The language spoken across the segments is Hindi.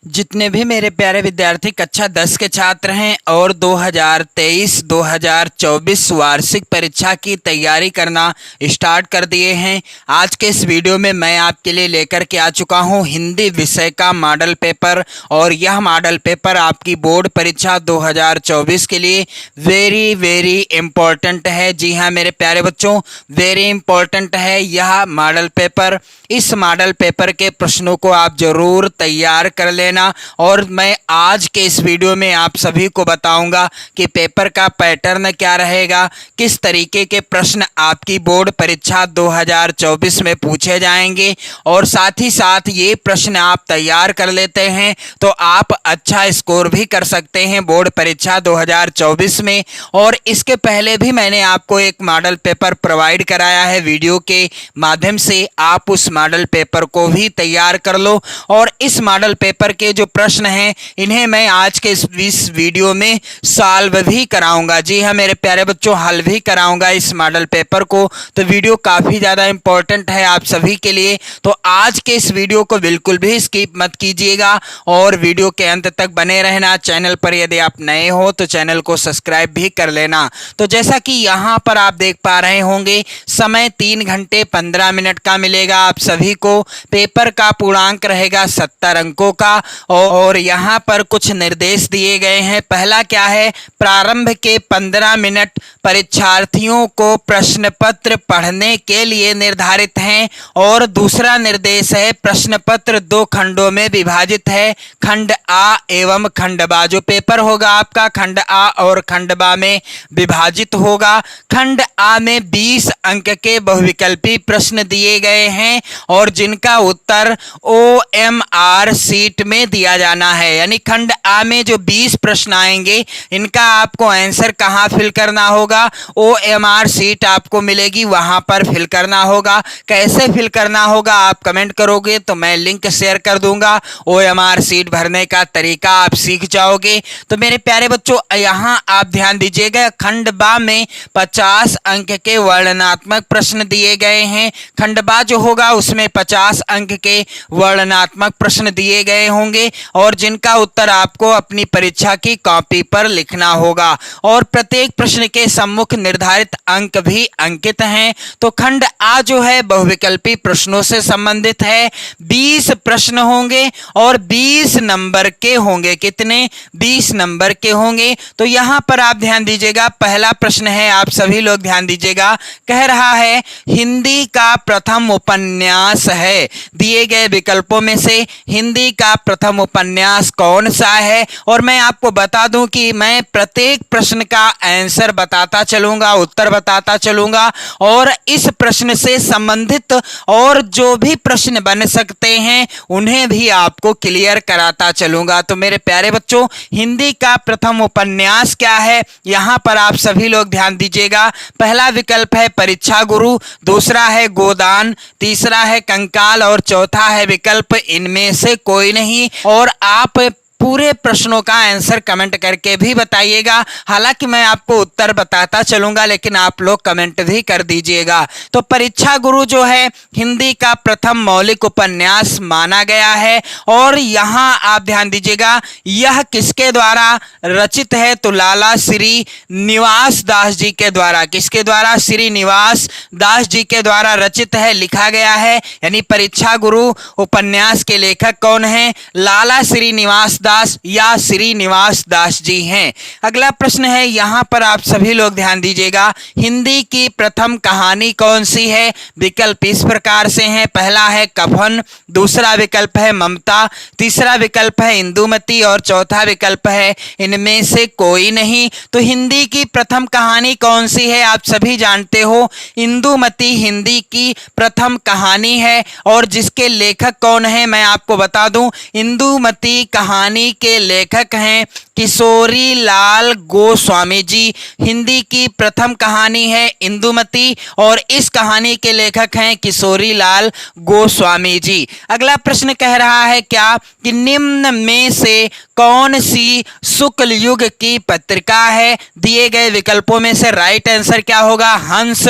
जितने भी मेरे प्यारे विद्यार्थी कक्षा 10 के छात्र हैं और 2023-2024 वार्षिक परीक्षा की तैयारी करना स्टार्ट कर दिए हैं, आज के इस वीडियो में मैं आपके लिए लेकर के आ चुका हूं हिंदी विषय का मॉडल पेपर। और यह मॉडल पेपर आपकी बोर्ड परीक्षा 2024 के लिए वेरी इम्पोर्टेंट है। जी हाँ मेरे प्यारे बच्चों, वेरी इम्पोर्टेंट है यह मॉडल पेपर। इस मॉडल पेपर के प्रश्नों को आप जरूर तैयार कर लेना और मैं आज के इस वीडियो में आप सभी को बताऊंगा कि पेपर का पैटर्न क्या रहेगा, किस तरीके के प्रश्न आपकी बोर्ड परीक्षा 2024 में पूछे जाएंगे और साथ ही साथ ये प्रश्न आप तैयार कर लेते हैं तो आप अच्छा स्कोर भी कर सकते हैं बोर्ड परीक्षा 2024 में। और इसके पहले भी मैंने आपको एक मॉडल पेपर प्रोवाइड कराया है वीडियो के माध्यम से, आप उस मॉडल पेपर को भी तैयार कर लो। और इस मॉडल पेपर के जो प्रश्न हैं इन्हें मैं आज के इस वीडियो में सॉल्व भी कराऊंगा। जी हाँ मेरे प्यारे बच्चों, हल भी कराऊंगा इस मॉडल पेपर को। तो वीडियो काफ़ी ज़्यादा इंपॉर्टेंट है आप सभी के लिए, तो आज के इस वीडियो को बिल्कुल भी स्किप मत कीजिएगा और वीडियो के अंत तक बने रहना। चैनल पर यदि आप नए हो तो चैनल को सब्सक्राइब भी कर लेना। तो जैसा कि यहाँ पर आप देख पा रहे होंगे, समय 3 घंटे 15 मिनट का मिलेगा आप सभी को। पेपर का पूर्णांक रहेगा 70 अंकों का और यहाँ पर कुछ निर्देश दिए गए हैं। पहला क्या है, प्रारंभ के 15 मिनट परीक्षार्थियों को प्रश्न पत्र पढ़ने के लिए निर्धारित हैं। और दूसरा निर्देश है, प्रश्न पत्र 2 खंडों में विभाजित है, खंड आ एवं खंड बा। जो पेपर होगा आपका खंड आ और खंड बा में विभाजित होगा। खंड आ में 20 अंक के बहुविकल्पी प्रश्न दिए गए हैं और जिनका उत्तर OMR शीट में दिया जाना है। यानी खंड आ में जो 20 प्रश्न आएंगे इनका आपको आंसर कहाँ फिल करना होगा, OMR शीट आपको मिलेगी वहां पर फिल करना होगा। कैसे फिल करना होगा आप कमेंट करोगे तो मैं लिंक शेयर कर दूंगा, OMR शीट भरने का तरीका आप सीख जाओगे। तो मेरे प्यारे बच्चों यहाँ आप ध्यान दीजिएगा, खंड बा में 50 अंक के वर्णनात्मक प्रश्न दिए गए हैं। खंड बा जो होगा उसमें 50 अंक के वर्णनात्मक प्रश्न दिए गए होंगे और जिनका उत्तर आपको अपनी परीक्षा की कॉपी पर लिखना होगा और प्रत्येक प्रश्न के सम्मुख निर्धारित अंक भी अंकित हैं। तो खंड आ जो है बहुविकल्पी प्रश्नों से संबंधित है। 20 प्रश्न होंगे और 20 नंबर के होंगे। कितने? 20 नंबर के होंगे। तो यहां पर आप ध्यान दीजिएगा, पहला प्रश्न है, आप सभी लोग ध्यान दीजिएगा, कह रहा है हिंदी का प्रथम उपन्यास है। दिए गए विकल्पों में से हिंदी का प्रथम उपन्यास कौन सा है? और मैं आपको बता दूं कि मैं प्रत्येक प्रश्न का आंसर बताता चलूंगा, उत्तर बताता चलूंगा और इस प्रश्न से संबंधित और जो भी प्रश्न बन सकते हैं उन्हें भी आपको क्लियर कराता चलूंगा। तो मेरे प्यारे बच्चों, हिंदी का प्रथम उपन्यास क्या है यहां पर आप सभी लोग ध्यान दीजिएगा। पहला विकल्प है परीक्षा गुरु, दूसरा है गोदान, तीसरा है कंकाल और चौथा है विकल्प इनमें से कोई नहीं। और आप पूरे प्रश्नों का आंसर कमेंट करके भी बताइएगा। हालांकि मैं आपको उत्तर बताता चलूंगा लेकिन आप लोग कमेंट भी कर दीजिएगा। तो परीक्षा गुरु जो है हिंदी का प्रथम मौलिक उपन्यास माना गया है और यहां आप ध्यान दीजिएगा, यह किसके द्वारा रचित है? तो लाला श्री निवास दास जी के द्वारा। किसके द्वारा? श्री निवास दास जी के द्वारा रचित है, लिखा गया है। यानी परीक्षा गुरु उपन्यास के लेखक कौन है? लाला श्री निवास दास या श्रीनिवास दास जी हैं। अगला प्रश्न है, यहां पर आप सभी लोग ध्यान दीजिएगा, हिंदी की प्रथम कहानी कौन सी है? विकल्प इस प्रकार से हैं, पहला है कफन, दूसरा विकल्प है ममता, तीसरा विकल्प है इंदुमती और चौथा विकल्प है इनमें से कोई नहीं। तो हिंदी की प्रथम कहानी कौन सी है? आप सभी जानते हो, इंदुमती हिंदी की प्रथम कहानी है और जिसके लेखक कौन है मैं आपको बता दूं, इंदुमती कहानी के लेखक हैं किशोरी लाल गोस्वामी जी। हिंदी की प्रथम कहानी है इंदुमती और इस कहानी के लेखक हैं किशोरी लाल गोस्वामी जी। अगला प्रश्न कह रहा है क्या कि निम्न में से कौन सी शुक्ल युग की पत्रिका है? दिए गए विकल्पों में से राइट आंसर क्या होगा? हंस,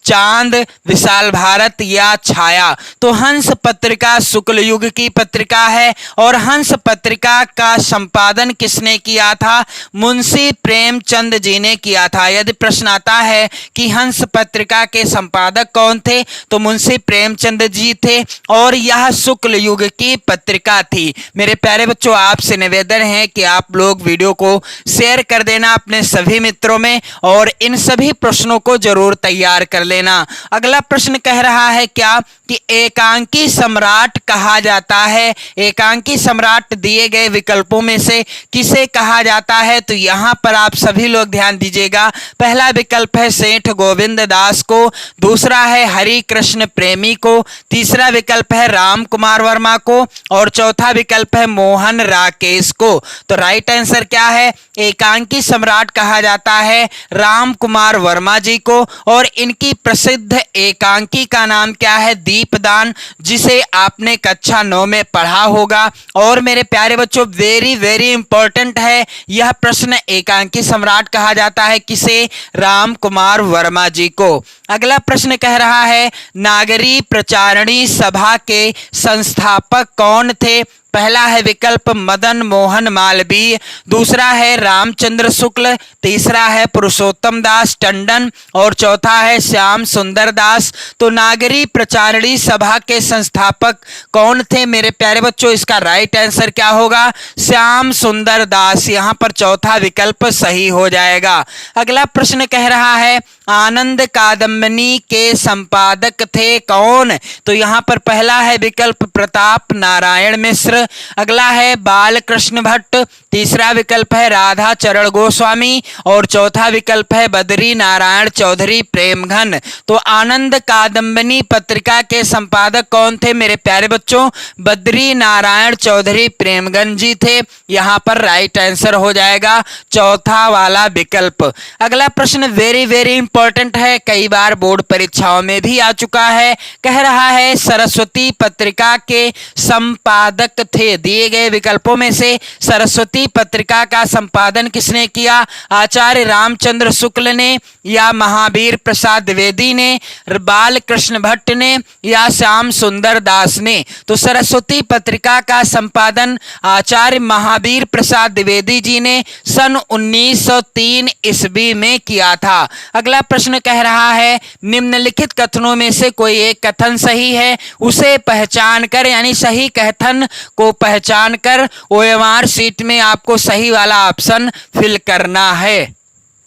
चांद, विशाल भारत या छाया। तो हंस पत्रिका शुक्ल युग की पत्रिका है और हंस पत्रिका का संपादन किसने किया था? मुंशी प्रेमचंद जी ने किया था। यदि प्रश्न आता है कि हंस पत्रिका के संपादक कौन थे, तो मुंशी प्रेमचंद जी थे और यह शुक्ल युग की पत्रिका थी। मेरे प्यारे बच्चों, आपसे निवेदन है कि आप लोग वीडियो को शेयर कर देना अपने सभी मित्रों में और इन सभी प्रश्नों को जरूर तैयार कर लेना। अगला प्रश्न कह रहा है क्या कि एकांकी सम्राट कहा जाता है? एकांकी सम्राट दिए गए विकल्पों में से किसे कहा जाता है? तो यहां पर आप सभी लोग ध्यान दीजिएगा। पहला विकल्प है सेठ गोविंद दास को, दूसरा है हरि कृष्ण प्रेमी को, तीसरा विकल्प है राम कुमार वर्मा को और चौथा विकल्प है मोहन राकेश को। तो राइट आंसर क्या है? एकांकी सम्राट कहा जाता है राम कुमार वर्मा जी को और इनकी प्रसिद्ध एकांकी का नाम क्या है? दीपदान, जिसे आपने कक्षा 9 में पढ़ा होगा। और मेरे प्यारे बच्चों, वेरी वेरी इंपॉर्टेंट है यह प्रश्न। एकांकी सम्राट कहा जाता है किसे? राम कुमार वर्मा जी को। अगला प्रश्न कह रहा है नागरी प्रचारणी सभा के संस्थापक कौन थे? पहला है विकल्प मदन मोहन मालवीय, दूसरा है रामचंद्र शुक्ल, तीसरा है पुरुषोत्तम दास टंडन और चौथा है श्याम सुंदर दास। तो नागरी प्रचारणी सभा के संस्थापक कौन थे मेरे प्यारे बच्चों? इसका राइट आंसर क्या होगा? श्याम सुंदर दास। यहां पर चौथा विकल्प सही हो जाएगा। अगला प्रश्न कह रहा है आनंद कादम्बनी के संपादक थे कौन? तो यहां पर पहला है विकल्प प्रताप नारायण मिश्र, अगला है बालकृष्ण भट्ट, तीसरा विकल्प है राधा चरण गोस्वामी और चौथा विकल्प है बद्री नारायण चौधरी प्रेमघन। तो आनंद कादम्बनी पत्रिका के संपादक कौन थे मेरे प्यारे बच्चों? बद्री नारायण चौधरी प्रेमघन जी थे। यहां पर राइट आंसर हो जाएगा चौथा वाला विकल्प। अगला प्रश्न वेरी वेरी इंपॉर्टेंट है, कई बार बोर्ड परीक्षाओं में भी आ चुका है। कह रहा है सरस्वती पत्रिका के संपादक थे। दिए गए विकल्पों में से सरस्वती पत्रिका का संपादन किसने किया? आचार्य रामचंद्र शुक्ल ने या महावीर प्रसाद द्विवेदी ने, बालकृष्ण भट्ट ने या श्याम सुंदर दास ने? तो सरस्वती पत्रिका का संपादन आचार्य महावीर प्रसाद द्विवेदी जी ने सन 1903 ईस्वी में किया था। अगला प्रश्न कह रहा है निम्नलिखित कथनों में से कोई एक कथन सही है, उसे पहचान कर, यानी सही कथन को पहचान कर ओएमआर शीट में आपको सही वाला ऑप्शन फिल करना है।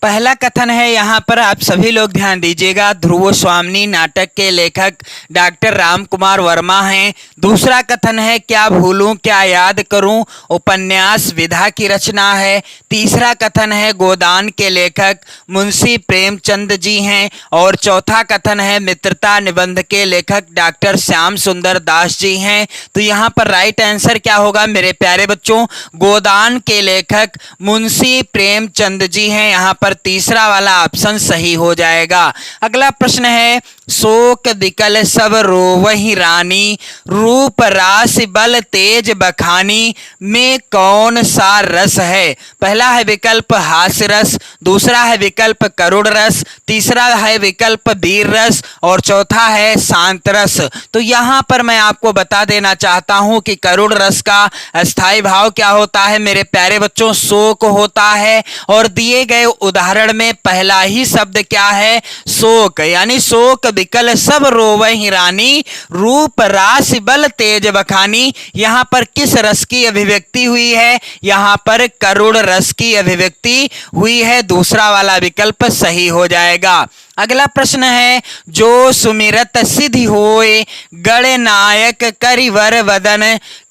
पहला कथन है, यहाँ पर आप सभी लोग ध्यान दीजिएगा, ध्रुव स्वामिनी नाटक के लेखक डॉक्टर राम कुमार वर्मा हैं। दूसरा कथन है क्या भूलूं क्या याद करूं उपन्यास विधा की रचना है। तीसरा कथन है गोदान के लेखक मुंशी प्रेमचंद जी हैं और चौथा कथन है मित्रता निबंध के लेखक डॉक्टर श्याम सुंदर दास जी हैं। तो यहाँ पर राइट आंसर क्या होगा मेरे प्यारे बच्चों? गोदान के लेखक मुंशी प्रेमचंद जी हैं। यहाँ पर तीसरा वाला ऑप्शन सही हो जाएगा। अगला प्रश्न है शोक दिकल सब रोवहि रानी, रूप राशि बल तेज बखानी में कौन सा रस है? पहला है विकल्प हास्य रस, दूसरा है विकल्प करुण रस, तीसरा है विकल्प वीर रस और चौथा है शांत रस। तो यहाँ पर मैं आपको बता देना चाहता हूँ कि करुण रस का अस्थाई भाव क्या होता है मेरे प्यारे बच्चों? शोक होता है। और दिए गए उदाहरण में पहला ही शब्द क्या है? शोक, यानी शोक विकल सब रोवहि रानी, रूप राशि बल तेज बखानी। यहाँ पर किस रस की अभिव्यक्ति हुई है? यहाँ पर करुण रस की अभिव्यक्ति हुई है। दूसरा वाला विकल्प सही हो जाएगा। अगला प्रश्न है जो सुमिरत सिद्धि होए, गणनायक करिवर वदन,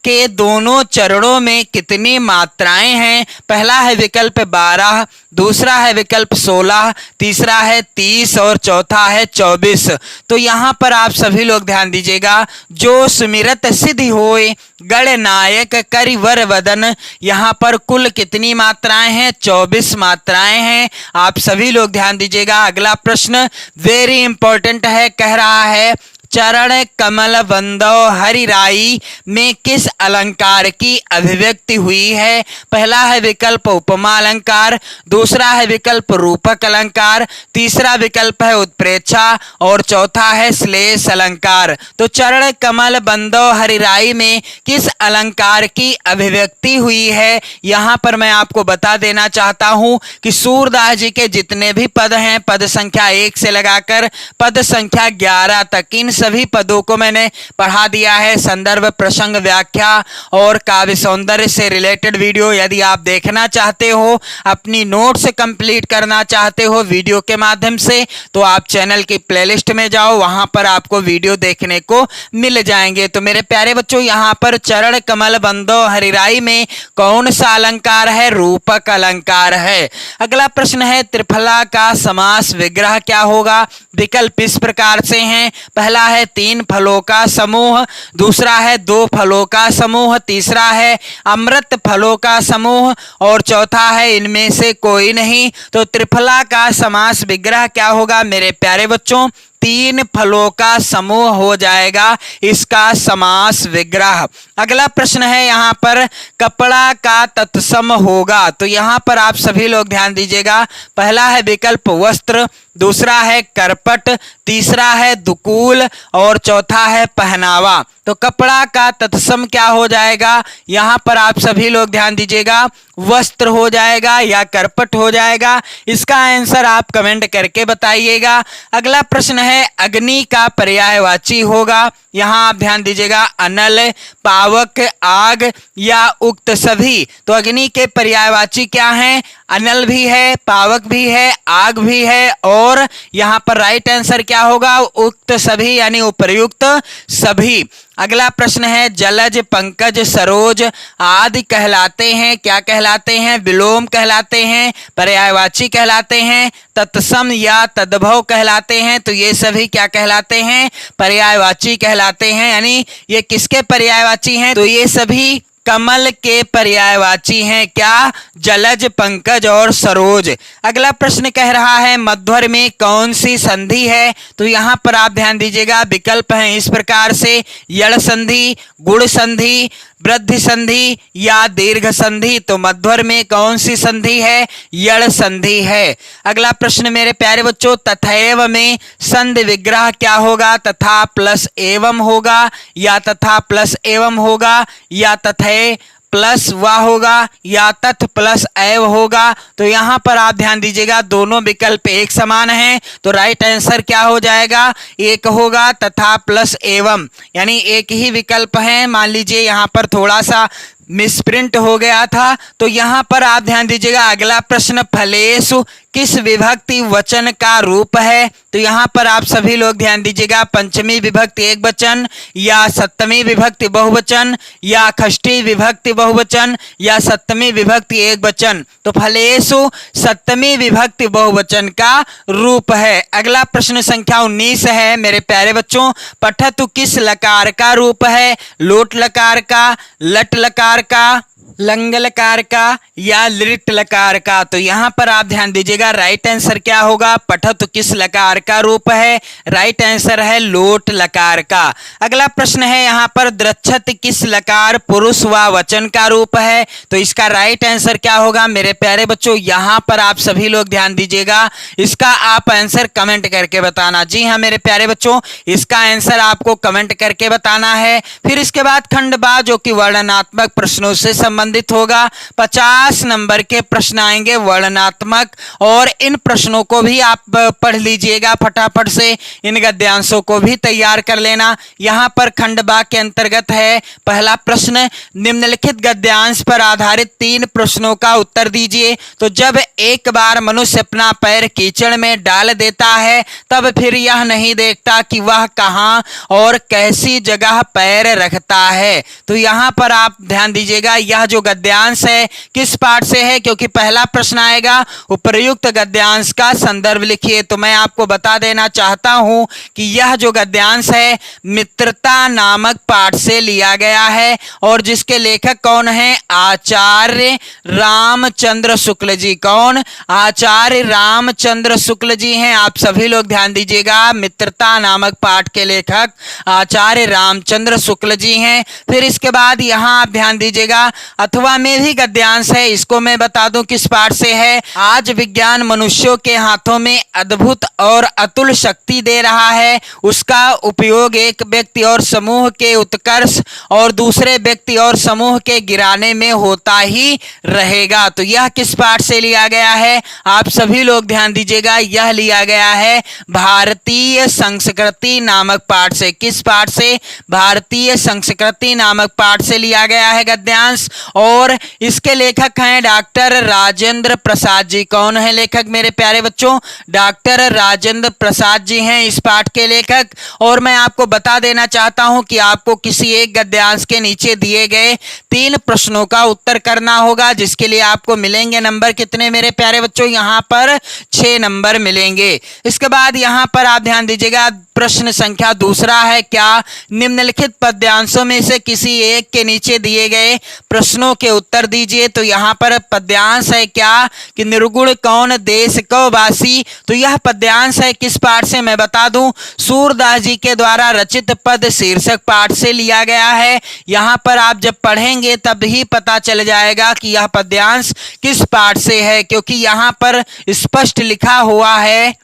के दोनों चरणों में कितनी मात्राएं हैं? पहला है विकल्प 12, दूसरा है विकल्प 16, तीसरा है 30 और चौथा है 24। तो यहाँ पर आप सभी लोग ध्यान दीजिएगा। जो सुमिरत सिद्धि होए गणनायक करिवर वदन, यहाँ पर कुल कितनी मात्राएं हैं? 24 मात्राएं हैं। आप सभी लोग ध्यान दीजिएगा। अगला प्रश्न वेरी इंपॉर्टेंट है, कह रहा है चरण कमल बंदो हरिराई में किस अलंकार की अभिव्यक्ति हुई है? पहला है विकल्प उपमा अलंकार, दूसरा है विकल्प रूपक अलंकार, तीसरा विकल्प है उत्प्रेक्षा और चौथा है श्लेष अलंकार। तो चरण कमल बंदो हरिराई में किस अलंकार की अभिव्यक्ति हुई है? यहाँ पर मैं आपको बता देना चाहता हूँ कि सूरदास जी के जितने भी पद हैं, पद संख्या 1 से लगाकर पद संख्या 11 तक, इन सभी पदों को मैंने पढ़ा दिया है। संदर्भ, प्रसंग, व्याख्या और काव्य सौंदर्य से रिलेटेड वीडियो यदि आप देखना चाहते हो, अपनी नोट्स कंप्लीट करना चाहते हो वीडियो के माध्यम से, तो आप चैनल की प्लेलिस्ट में जाओ, वहां पर आपको वीडियो देखने को मिल जाएंगे। तो मेरे प्यारे बच्चों, यहाँ पर चरण कमल बंदो हरिराई में कौन सा अलंकार है? रूपक अलंकार है। अगला प्रश्न है त्रिफला का समास विग्रह क्या होगा? विकल्प इस प्रकार से हैं। पहला है 3 फलों का समूह, दूसरा है 2 फलों का समूह, तीसरा है अमृत फलों का समूह और चौथा है इनमें से कोई नहीं। तो त्रिफला का समास विग्रह क्या होगा मेरे प्यारे बच्चों? 3 फलों का समूह हो जाएगा इसका समास विग्रह। अगला प्रश्न है यहाँ पर कपड़ा का तत्सम होगा। तो यहाँ पर आप सभी लोग ध्यान दीजिएगा। पहला है विकल्प वस्त्र, दूसरा है करपट, तीसरा है दुकूल और चौथा है पहनावा। तो कपड़ा का तत्सम क्या हो जाएगा? यहाँ पर आप सभी लोग ध्यान दीजिएगा। वस्त्र हो जाएगा या करपट हो जाएगा? इसका आंसर आप कमेंट करके बताइएगा। अगला प्रश्न है अग्नि का पर्यायवाची होगा। यहाँ आप ध्यान दीजिएगा। अनल, पावक, आग या उक्त सभी। तो अग्नि के पर्यायवाची क्या हैं? अनल भी है, पावक भी है, आग भी है और यहाँ पर राइट आंसर क्या होगा? उक्त सभी यानी उपर्युक्त सभी। अगला प्रश्न है जलज, पंकज, सरोज आदि कहलाते हैं क्या कहलाते हैं? विलोम कहलाते हैं, पर्यायवाची कहलाते हैं, तत्सम या तद्भव कहलाते हैं। तो ये सभी क्या कहलाते हैं? पर्यायवाची कहलाते हैं। यानी ये किसके पर्यायवाची हैं? तो ये सभी कमल के पर्यायवाची हैं। क्या? जलज, पंकज और सरोज। अगला प्रश्न कह रहा है मध्वर में कौन सी संधि है? तो यहाँ पर आप ध्यान दीजिएगा। विकल्प हैं इस प्रकार से यड़ संधि, गुण संधि, वृद्धि संधि या दीर्घ संधि। तो मध्वर में कौन सी संधि है? यड़ संधि है। अगला प्रश्न मेरे प्यारे बच्चों तथैव में संधि विग्रह क्या होगा? तथा प्लस एवं होगा या तथा प्लस एवं होगा या तथै प्लस वा होगा या तथ प्लस एव होगा? तो यहाँ पर आप ध्यान दीजिएगा। दोनों विकल्प एक समान हैं। तो राइट आंसर क्या हो जाएगा? एक होगा तथा प्लस एवं, यानी एक ही विकल्प है। मान लीजिए यहाँ पर थोड़ा सा मिसप्रिंट हो गया था। तो यहाँ पर आप ध्यान दीजिएगा। अगला प्रश्न फलेषु किस विभक्ति वचन का रूप है? तो यहाँ पर आप सभी लोग ध्यान दीजिएगा। पंचमी विभक्ति एक वचन या सप्तमी विभक्ति बहुवचन या षष्ठी विभक्ति बहुवचन या सप्तमी विभक्ति एक वचन। तो फलेषु सप्तमी विभक्ति बहुवचन का रूप है। अगला प्रश्न संख्या 19 है मेरे प्यारे बच्चों। पठतु किस लकार का रूप है? लोट लकार का, लट लकार का, लंग लकार का या लिट लकार का? तो यहाँ पर आप ध्यान दीजिएगा। राइट आंसर क्या होगा? पठतु किस लकार का रूप है? राइट आंसर है लोट लकार का। अगला प्रश्न है यहाँ पर द्रक्षत किस लकार पुरुष व वचन का रूप है? तो इसका राइट आंसर क्या होगा मेरे प्यारे बच्चों? यहाँ पर आप सभी लोग ध्यान दीजिएगा। इसका आप आंसर कमेंट करके बताना। जी हाँ मेरे प्यारे बच्चों, इसका आंसर आपको कमेंट करके बताना है। फिर इसके बाद खंड बा जो कि वर्णनात्मक प्रश्नों से संबंधित संबंधित होगा। 50 नंबर के प्रश्न आएंगे वर्णनात्मक, और इन प्रश्नों को भी आप पढ़ लीजिएगा फटाफट से। इन गद्यांशों को भी तैयार कर लेना। यहां पर खंड बा के अंतर्गत है पहला प्रश्न, निम्नलिखित गद्यांश पर आधारित 3 प्रश्नों का उत्तर दीजिए। तो जब एक बार मनुष्य अपना पैर कीचड़ में डाल देता है तब फिर यह नहीं देखता कि वह कहां और कैसी जगह पैर रखता है। तो यहां पर आप ध्यान दीजिएगा, यह जो गद्यांश है किस पाठ से है, क्योंकि पहला प्रश्न आएगा उपर्युक्त गद्यांश का संदर्भ लिखिए। तो मैं आपको बता देना चाहता हूं कि यह जो गद्यांश है मित्रता नामक पाठ से लिया गया है, और जिसके लेखक कौन है, आचार्य रामचंद्र शुक्ल जी। कौन? आचार्य रामचंद्र शुक्ल जी हैं। आप सभी लोग ध्यान दीजिएगा, मित्रता नामक पाठ के लेखक आचार्य रामचंद्र शुक्ल जी हैं। फिर इसके बाद यहां आप ध्यान दीजिएगा, अथवा में भी गद्यांश है, इसको मैं बता दूं किस पाठ से है। आज विज्ञान मनुष्यों के हाथों में अद्भुत और अतुल शक्ति दे रहा है, उसका उपयोग एक व्यक्ति और समूह के उत्कर्ष और दूसरे व्यक्ति और समूह के गिराने में होता ही रहेगा। तो यह किस पाठ से लिया गया है, आप सभी लोग ध्यान दीजिएगा, यह लिया गया है भारतीय संस्कृति नामक पाठ से। किस पाठ से? भारतीय संस्कृति नामक पाठ से लिया गया है गद्यांश, और इसके लेखक हैं डॉक्टर राजेंद्र प्रसाद जी। कौन है लेखक मेरे प्यारे बच्चों? डॉक्टर राजेंद्र प्रसाद जी हैं इस पाठ के लेखक। और मैं आपको बता देना चाहता हूं कि आपको किसी एक गद्यांश के नीचे दिए गए 3 प्रश्नों का उत्तर करना होगा, जिसके लिए आपको मिलेंगे नंबर कितने मेरे प्यारे बच्चों? यहां पर 6 नंबर मिलेंगे। इसके बाद यहां पर आप ध्यान दीजिएगा, प्रश्न संख्या दूसरा है, क्या निम्नलिखित पद्यांशों में से किसी एक के नीचे दिए गए प्रश्नों के उत्तर दीजिए। तो यहां पर पद्यांश है क्या कि निर्गुण कौन देश को वासी। तो यह पद्यांश है किस पाठ से, मैं बता दूं, सूरदास जी के द्वारा रचित पद शीर्षक पाठ से लिया गया है। यहां पर आप जब पढ़ेंगे तब ही पता चल जाएगा कि यह पद्यांश किस पाठ से है, क्योंकि यहां पर स्पष्ट लिखा हुआ है,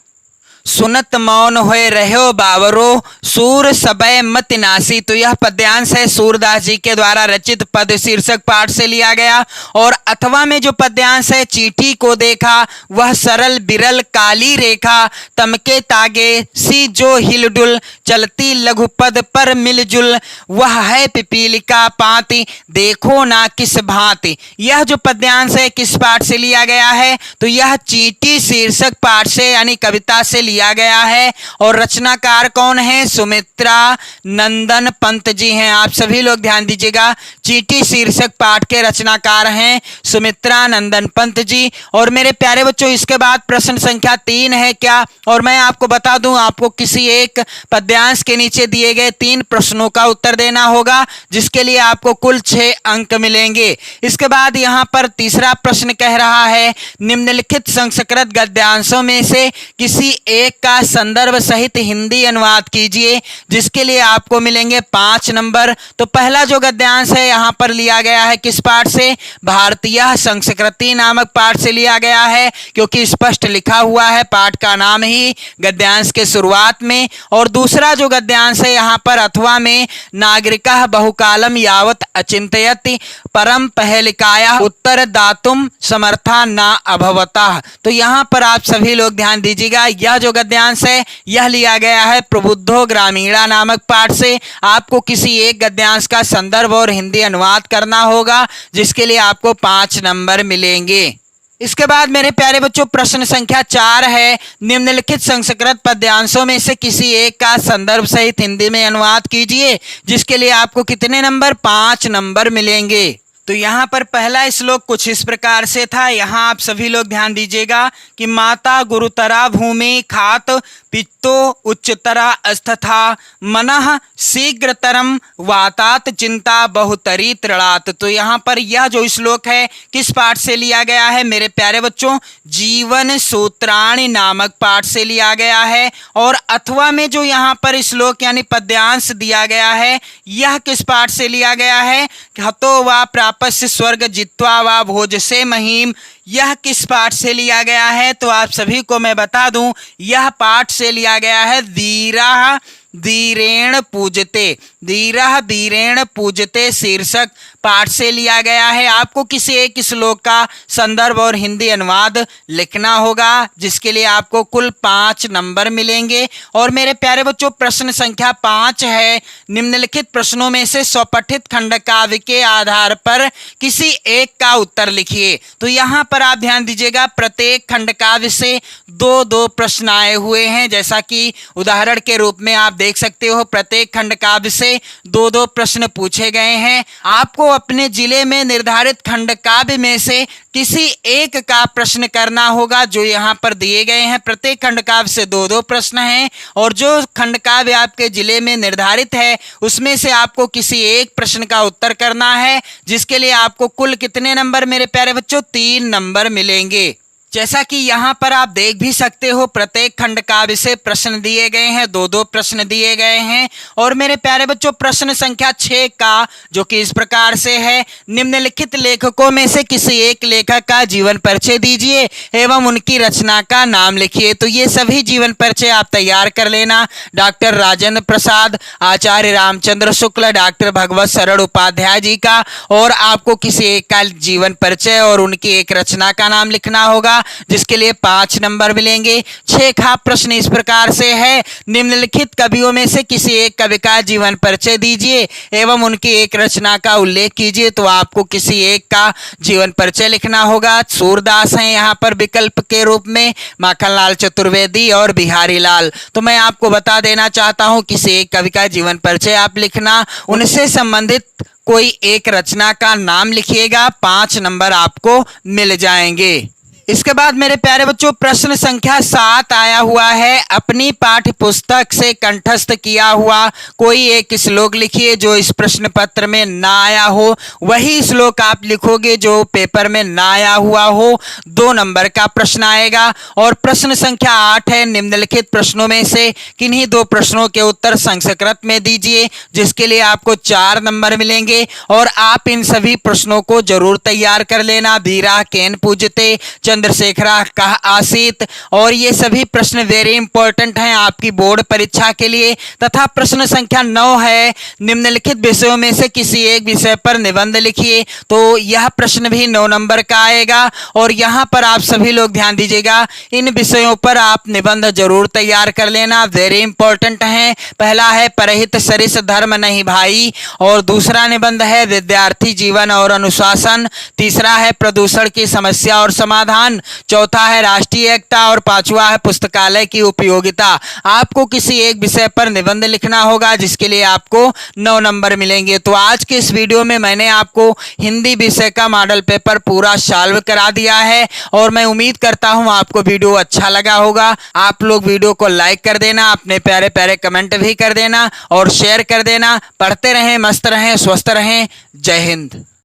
सुनत मौन होए रहो बावरो सूर सबय मत नासी। तो यह पद्यांश है सूरदास जी के द्वारा रचित पद शीर्षक पाठ से लिया गया। और अथवा में जो पद्यांश है, चींटी को देखा वह सरल बिरल काली रेखा, तमके तागे सी जो हिलडुल चलती लघुपद पर मिलजुल, वह है पिपीलिका पाती देखो ना किस भांति। यह जो पद्यांश है किस पाठ से लिया गया है, तो यह चींटी शीर्षक पाठ से यानी कविता से लिया गया है। और रचनाकार कौन है? सुमित्रा नंदन पंत जी हैं। आप सभी लोग ध्यान दीजिएगा, चींटी शीर्षक पाठ के रचनाकार हैं सुमित्रा नंदन पंत जी। और मेरे प्यारे बच्चों, इसके बाद प्रश्न संख्या 3 है क्या, और मैं आपको बता दूं, आपको किसी एक पद्यांश के नीचे दिए गए 3 प्रश्नों का उत्तर देना होगा, जिसके लिए आपको कुल 6 अंक मिलेंगे। इसके बाद यहां पर तीसरा प्रश्न कह रहा है, निम्नलिखित संस्कृत गद्यांशों में से किसी एक का संदर्भ सहित हिंदी अनुवाद कीजिए, जिसके लिए आपको मिलेंगे 5 नंबर। तो पहला जो गद्यांश है यहां पर लिया गया है किस पाठ से, भारतीय संस्कृति नामक पाठ से लिया गया है, क्योंकि स्पष्ट लिखा हुआ है पाठ का नाम ही गद्यांश के शुरुआत में। और दूसरा जो गद्यांश है यहां पर अथवा में, नागरिकः बहुकालम यावत अचिंतयति परम पहलिकाया उत्तर दातुम समर्था ना अभवतः। तो यहां पर आप सभी लोग ध्यान दीजिएगा, यह जो गद्यांश है यह लिया गया है प्रबुद्धो ग्रामीणा नामक पाठ से। आपको किसी एक गद्यांश का संदर्भ और हिंदी अनुवाद करना होगा, जिसके लिए आपको 5 नंबर मिलेंगे। इसके बाद मेरे प्यारे बच्चों प्रश्न संख्या 4 है, निम्नलिखित संस्कृत पद्यांशों में से किसी एक का संदर्भ सहित हिंदी में अनुवाद कीजिए, जिसके लिए आपको कितने नंबर? 5 नंबर मिलेंगे। तो यहाँ पर पहला श्लोक कुछ इस प्रकार से था। यहाँ आप सभी लोग ध्यान दीजिएगा कि माता गुरुतरा भूमि खात पित्तो उच्चतरा अस्थथा मनः शीघ्रतरम वातात चिंता बहुतरी तृणात। तो यहाँ पर यह जो श्लोक है किस पाठ से लिया गया है मेरे प्यारे बच्चों? जीवन सूत्राणि नामक पाठ से लिया गया है। और अथवा में जो यहाँ पर श्लोक यानी पद्यांश दिया गया है यह किस पाठ से लिया गया है? हतो वा प्रापस्य स्वर्ग जित्वा वा भोजसे महीम, यह किस पाठ से लिया गया है? तो आप सभी को मैं बता दूं, यह पाठ से लिया गया है धीरा धीरेण पूजते। धीरः धीरेण पूजते शीर्षक पाठ से लिया गया है। आपको किसी एक श्लोक का संदर्भ और हिंदी अनुवाद लिखना होगा, जिसके लिए आपको कुल 5 नंबर मिलेंगे। और मेरे प्यारे बच्चों, प्रश्न संख्या 5 है, निम्नलिखित प्रश्नों में से स्वपठित खंडकाव्य के आधार पर किसी एक का उत्तर लिखिए। तो यहाँ पर आप ध्यान दीजिएगा, प्रत्येक खंडकाव्य से 2-2 प्रश्न आए हुए हैं। जैसा कि उदाहरण के रूप में आप देख सकते हो, प्रत्येक खंडकाव्य से 2-2 प्रश्न पूछे गए हैं। आपको अपने जिले में निर्धारित खंडकाव्य में से किसी एक का प्रश्न करना होगा, जो यहाँ पर दिए गए हैं। प्रत्येक खंडकाव्य से 2-2 प्रश्न हैं, और जो खंडकाव्य आपके जिले में निर्धारित है उसमें से आपको किसी एक प्रश्न का उत्तर करना है, जिसके लिए आपको कुल कितने नंबर मेरे प्यारे बच्चों? 3 नंबर मिलेंगे। जैसा कि यहाँ पर आप देख भी सकते हो, प्रत्येक खंडकाव्य से प्रश्न दिए गए हैं, 2-2 प्रश्न दिए गए हैं। और मेरे प्यारे बच्चों, प्रश्न संख्या 6 का, जो कि इस प्रकार से है, निम्नलिखित लेखकों में से किसी एक लेखक का जीवन परिचय दीजिए एवं उनकी रचना का नाम लिखिए। तो ये सभी जीवन परिचय आप तैयार कर लेना। डॉक्टर राजेंद्र प्रसाद, आचार्य रामचंद्र शुक्ल, डॉक्टर भगवत शरण उपाध्याय जी का, और आपको किसी एक का जीवन परिचय और उनकी एक रचना का नाम लिखना होगा, जिसके लिए 5 नंबर मिलेंगे। 6 का प्रश्न इस प्रकार से है, निम्नलिखित कवियों में से किसी एक कवि का जीवन परिचय दीजिए एवं उनकी एक रचना का उल्लेख कीजिए। तो आपको किसी एक का जीवन परिचय लिखना होगा। सूरदास हैं यहाँ पर विकल्प के रूप में, माखनलाल चतुर्वेदी और बिहारी लाल। तो मैं आपको बता देना चाहता हूँ, किसी एक कवि का जीवन परिचय आप लिखना, उनसे संबंधित कोई एक रचना का नाम लिखिएगा, 5 नंबर आपको मिल जाएंगे। इसके बाद मेरे प्यारे बच्चों, प्रश्न संख्या 7 आया हुआ है, अपनी पाठ्य पुस्तक से कंठस्थ किया हुआ कोई एक श्लोक लिखिए जो इस प्रश्न पत्र में ना आया हो। वही श्लोक आप लिखोगे जो पेपर में ना आया हुआ हो। 2 नंबर का प्रश्न आएगा। और प्रश्न संख्या 8 है, निम्नलिखित प्रश्नों में से किन्हीं 2 प्रश्नों के उत्तर संस्कृत में दीजिए, जिसके लिए आपको 4 नंबर मिलेंगे। और आप इन सभी प्रश्नों को जरूर तैयार कर लेना। धीरा केन पूजते, चंद्रशेखरा कह आसीत। और ये सभी प्रश्न वेरी इंपॉर्टेंट हैं आपकी बोर्ड परीक्षा के लिए। तथा प्रश्न संख्या 9 है, निम्नलिखित विषयों में से किसी एक विषय पर निबंध लिखिए। तो यह प्रश्न भी 9 नंबर का आएगा। और यहाँ पर आप सभी लोग ध्यान दीजिएगा, इन विषयों पर आप निबंध जरूर तैयार कर लेना, वेरी इंपॉर्टेंट हैं। पहला है परहित सरिस धर्म नहीं भाई, और दूसरा निबंध है विद्यार्थी जीवन और अनुशासन, तीसरा है प्रदूषण की समस्या और समाधान, चौथा है राष्ट्रीय एकता, और 5वां है पुस्तकालय की उपयोगिता। आपको किसी एक विषय पर निबंध लिखना होगा, जिसके लिए आपको 9 नंबर मिलेंगे। तो आज के इस वीडियो में मैंने आपको हिंदी विषय का मॉडल पेपर पूरा सॉल्व करा दिया है, और मैं उम्मीद करता हूं आपको वीडियो अच्छा लगा होगा। आप लोग वीडियो को लाइक कर देना, अपने प्यारे प्यारे कमेंट भी कर देना और शेयर कर देना। पढ़ते रहें, मस्त रहें, स्वस्थ रहें। जय हिंद।